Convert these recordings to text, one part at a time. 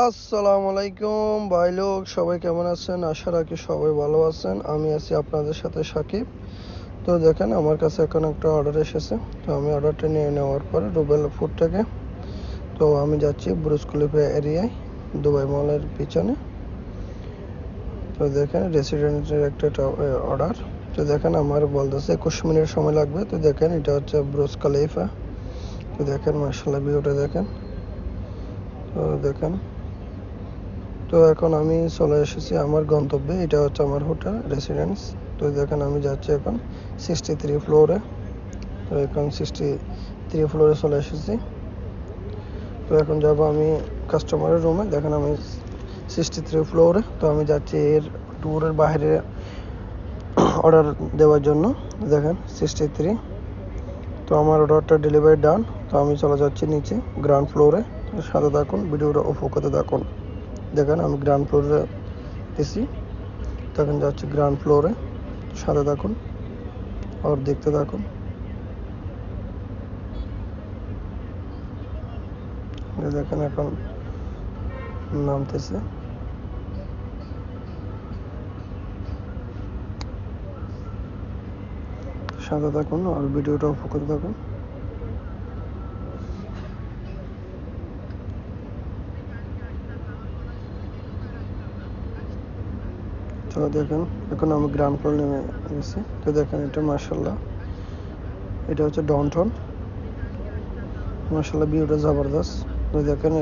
আসসালামু আলাইকুম ভাই লোক, সবাই কেমন আছেন? আশা রাখি সবাই ভালো আছেন। আমি আছি আপনাদের সাথে সাকিব। তো দেখেন, আমার কাছে এখন একটা অর্ডার এসেছে। তো আমি অর্ডারটা নিয়ে নেওয়ার পরে রুবেল ফুড থেকে তো আমি যাচ্ছি বুর্জ খলিফা এরিয়ায়, দুবাই মলের পিছনে। তো দেখেন, রেসিডেন্টের একটা অর্ডার। তো দেখেন, আমার বলতেছে 21 মিনিট সময় লাগবে। তো দেখেন, এটা হচ্ছে বুর্জ খলিফা। তো দেখেন, মাশাআল্লাহ ভিউটা দেখেন। তো দেখেন, তো এখন আমি চলে এসেছি আমার গন্তব্যে। এটা হচ্ছে আমার হোটেল রেসিডেন্স। তো দেখেন, আমি যাচ্ছি এখন 63 ফ্লোরে। তো এখন 63 ফ্লোরে চলে এসেছি। তো এখন যাব আমি কাস্টমারের রুমে। দেখেন, আমি 63 ফ্লোরে। তো আমি যাচ্ছি এর ট্যুরের বাইরে অর্ডার দেওয়ার জন্য। দেখেন 63। তো আমার অর্ডারটা ডেলিভারি ডান। তো আমি চলে যাচ্ছি নিচে গ্রাউন্ড ফ্লোরে। সাথে থাকুন, ভিডিওটা উপভোগ করতে থাকুন। দেখেন, আমি গ্রাউন্ড ফ্লোরে এসি। তখন যাচ্ছি গ্রাউন্ড ফ্লোরে। সাথে থাকুন আর দেখতে থাকুন। দেখেন, এখন নামতেছে। সাথে থাকুন আর ভিডিওটা উপভোগ করতে থাকুন। তো দেখেন, এখন আমি গ্রাউন্ড ফ্লোর নেমে গেছি। তো দেখেন, এটা মাশাআল্লাহ, এটা হচ্ছে ডাউনটাউন। মাশাআল্লাহ ভিউটা জবরদস্ত। তো দেখেন,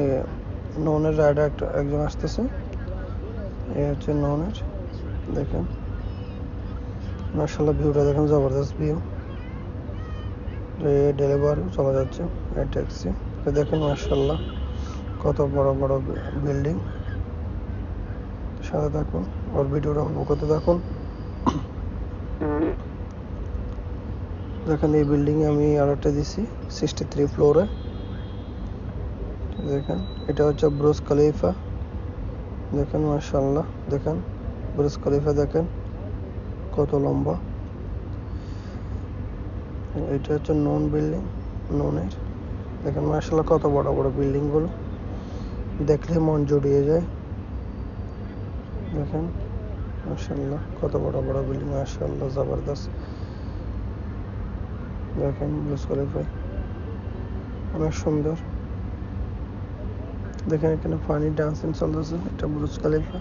ননের রাইডার একজন আসতেছে। এই হচ্ছে ননের। দেখেন মাশাআল্লাহ ভিউটা দেখেন, জবরদস্ত ভিউ। ডেলিভারি চলে যাচ্ছে, এই ট্যাক্সি। তো দেখেন মাশাআল্লাহ, কত বড় বড় বিল্ডিং। সাথে থাকুন আর ভিডিওটা উপভোগ করতে থাকুন। দেখেন, এই বিল্ডিংয়ে আমি অর্ডারটা দিছি 63 ফ্লোরে। দেখেন, এটা হচ্ছে বুর্জ খলিফা। দেখেন মাশাআল্লাহ, দেখেন বুর্জ খলিফা দেখেন কত লম্বা। এটা হচ্ছে নন বিল্ডিং, ননের। দেখেন মাশাআল্লাহ, কত বড় বড় বিল্ডিং গুলো, দেখলে মন জুড়িয়ে যায়। দেখেন মাশাআল্লাহ, কত বড় বড় বিল্ডিং, মাশাআল্লাহ জবরদস্ত। দেখেন বুর্জ খলিফা অনেক সুন্দর। দেখেন, এখানে ফানি ডান্সিং চলতেছে। এটা বুর্জ খলিফা।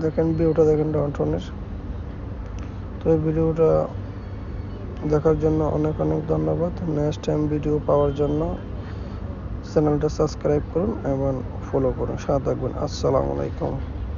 দেখেন ভিউটা দেখেন ডাউনটাউনের। তো এই ভিডিওটা দেখার জন্য অনেক অনেক ধন্যবাদ। নেক্সট টাইম ভিডিও পাওয়ার জন্য চ্যানেলটা সাবস্ক্রাইব করুন এবং ফলো করুন। সাথে থাকবেন। আসসালামু আলাইকুম।